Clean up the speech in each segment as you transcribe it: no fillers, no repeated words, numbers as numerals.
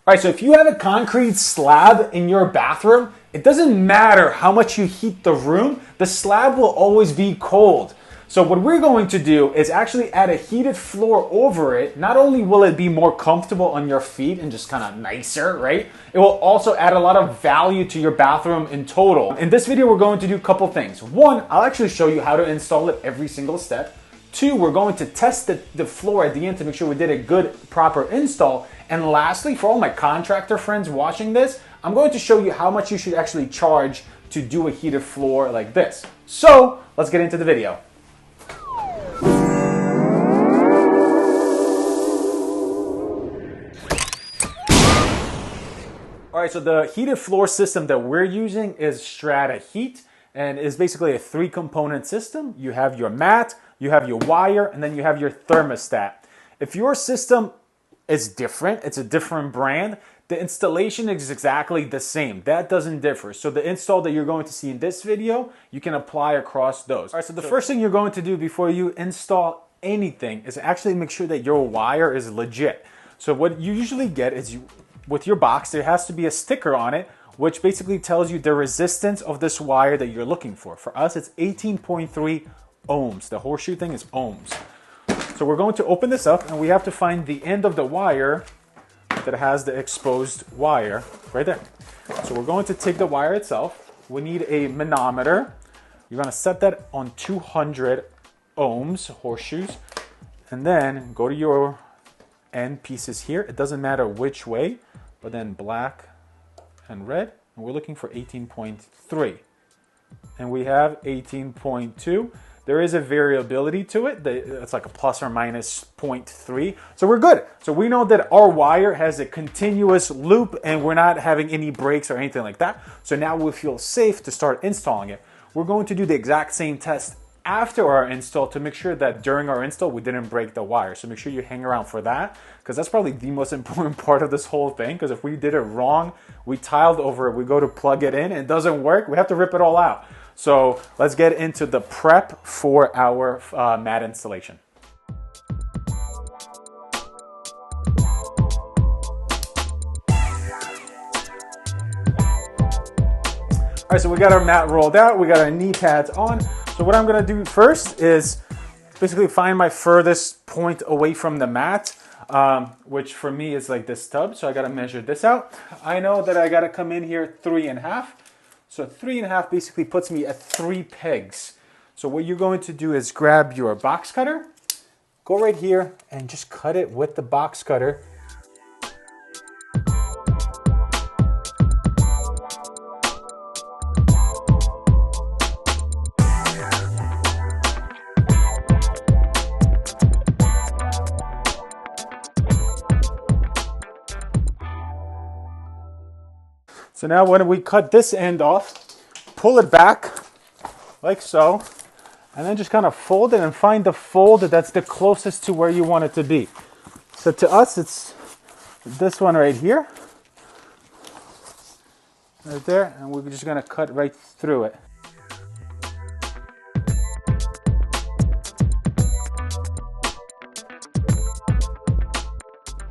All right, so if you have a concrete slab in your bathroom, it doesn't matter how much you heat the room, the slab will always be cold. So what we're going to do is actually add a heated floor over it. Not only will it be more comfortable on your feet and just kind of nicer, right? It will also add a lot of value to your bathroom in total. In this video, we're going to do a couple things. One, I'll actually show you how to install it every single step. Two, we're going to test the floor at the end to make sure we did a good, proper install. And lastly, for all my contractor friends watching this, I'm going to show you how much you should actually charge to do a heated floor like this. So let's get into the video. All right, so the heated floor system that we're using is Strata Heat, and is basically a 3-component system. You have your mat, you have your wire, and then you have your thermostat. If your system is different, it's a different brand, the installation is exactly the same. That doesn't differ. So the install that you're going to see in this video, you can apply across those. All right, so the first thing you're going to do before you install anything is actually make sure that your wire is legit. So what you usually get is with your box, there has to be a sticker on it, which basically tells you the resistance of this wire that you're looking for. For us, it's 18.3 ohms. The horseshoe thing is ohms. So we're going to open this up and we have to find the end of the wire that has the exposed wire right there. So we're going to take the wire itself. We need a manometer. You're going to set that on 200 ohms, horseshoes, and then go to your end pieces here. It doesn't matter which way, but then black and red, and we're looking for 18.3. And we have 18.2. There is a variability to it. It's like a plus or minus 0.3. So we're good. So we know that our wire has a continuous loop and we're not having any breaks or anything like that. So now we feel safe to start installing it. We're going to do the exact same test after our install to make sure that during our install we didn't break the wire. So make sure you hang around for that, because that's probably the most important part of this whole thing. Because if we did it wrong, we tiled over it, we go to plug it in, and it doesn't work, we have to rip it all out. So let's get into the prep for our mat installation. All right, so we got our mat rolled out, we got our knee pads on. So what I'm gonna do first is basically find my furthest point away from the mat, which for me is like this tub. So I gotta measure this out. I know that I gotta come in here 3.5. So 3.5 basically puts me at 3 pegs. So what you're going to do is grab your box cutter, go right here and just cut it with the box cutter. So now when we cut this end off, pull it back like so, and then just kind of fold it and find the fold that's the closest to where you want it to be. So to us, it's this one right here, right there, and we're just gonna cut right through it.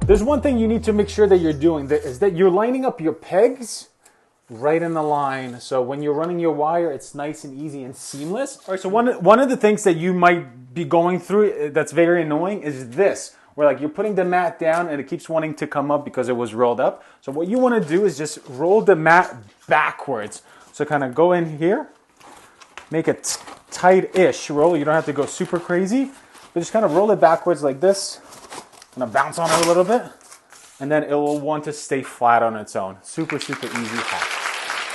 There's one thing you need to make sure that you're doing, is that you're lining up your pegs right in the line. So when you're running your wire, it's nice and easy and seamless. All right, so one of the things that you might be going through that's very annoying is this, where like you're putting the mat down and it keeps wanting to come up because it was rolled up. So what you want to do is just roll the mat backwards. So kind of go in here, make a tight-ish roll. You don't have to go super crazy, but just kind of roll it backwards like this. Gonna bounce on it a little bit, and then it will want to stay flat on its own. Super, super easy hack.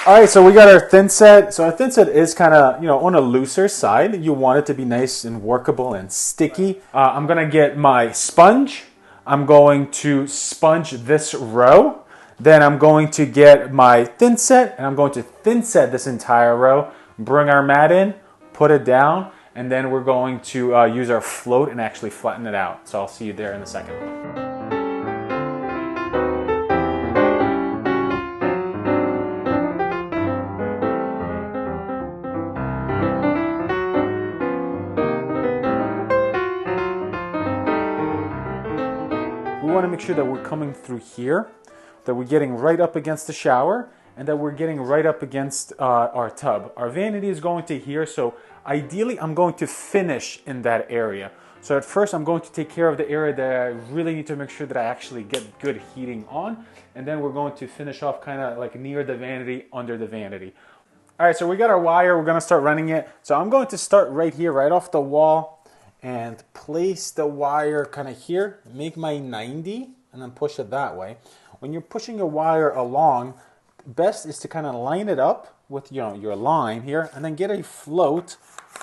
All right, so we got our thin set. So our thin set is kind of, on a looser side. You want it to be nice and workable and sticky. I'm gonna get my sponge. I'm going to sponge this row. Then I'm going to get my thin set, and I'm going to thin set this entire row. Bring our mat in, put it down, and then we're going to use our float and actually flatten it out. So I'll see you there in a second. We want to make sure that we're coming through here. that we're getting right up against the shower, and that we're getting right up against our tub. Our vanity is going to here, so ideally I'm going to finish in that area. So at first I'm going to take care of the area that I really need to make sure that I actually get good heating on, and then we're going to finish off kind of like near the vanity, under the vanity. All right, so we got our wire, we're gonna start running it. So I'm going to start right here, right off the wall, and place the wire kind of here, make my 90, and then push it that way. When you're pushing your wire along, best is to kind of line it up with your line here, and then get a float,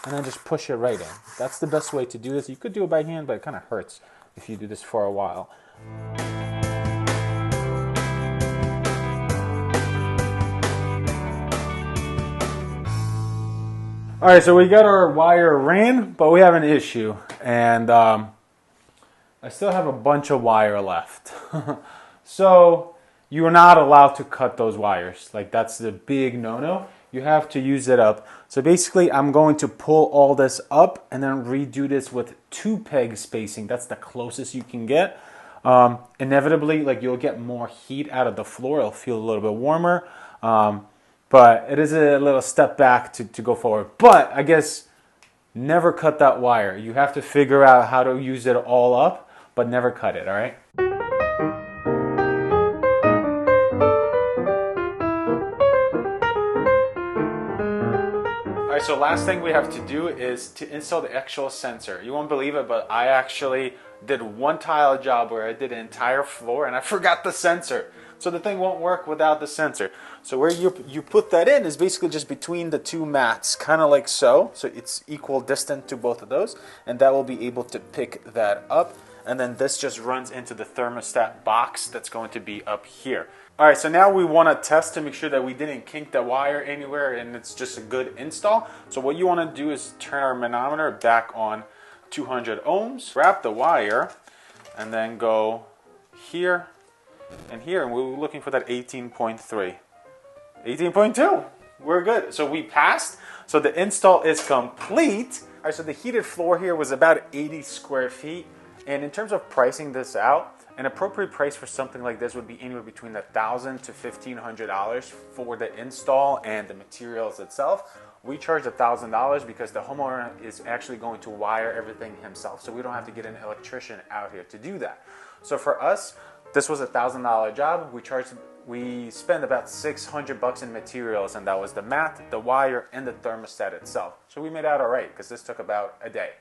and then just push it right in. That's the best way to do this. You could do it by hand, but it kind of hurts if you do this for a while. All right, so we got our wire ran, but we have an issue, and I still have a bunch of wire left. So you are not allowed to cut those wires. Like, that's the big no-no. You have to use it up. So basically, I'm going to pull all this up and then redo this with 2 peg spacing. That's the closest you can get. Inevitably, like, you'll get more heat out of the floor. It'll feel a little bit warmer. But it is a little step back to go forward. But I guess never cut that wire. You have to figure out how to use it all up, but never cut it, all right? All right, so last thing we have to do is to install the actual sensor. You won't believe it, but I actually did one tile job where I did an entire floor and I forgot the sensor. So the thing won't work without the sensor. So where you put that in is basically just between the 2 mats, kind of like so. So it's equal distant to both of those, and that will be able to pick that up. And then this just runs into the thermostat box that's going to be up here. All right, so now we want to test to make sure that we didn't kink the wire anywhere and it's just a good install. So what you want to do is turn our manometer back on 200 ohms, wrap the wire, and then go here and here, and we're looking for that 18.3. 18.2, we're good. So we passed, so the install is complete. All right, so the heated floor here was about 80 square feet. And in terms of pricing this out, an appropriate price for something like this would be anywhere between $1,000 to $1,500 for the install and the materials itself. We charge $1,000 because the homeowner is actually going to wire everything himself. So we don't have to get an electrician out here to do that. So for us, this was a $1,000 job. We spent about $600 in materials, and that was the mat, the wire, and the thermostat itself. So we made out all right because this took about a day.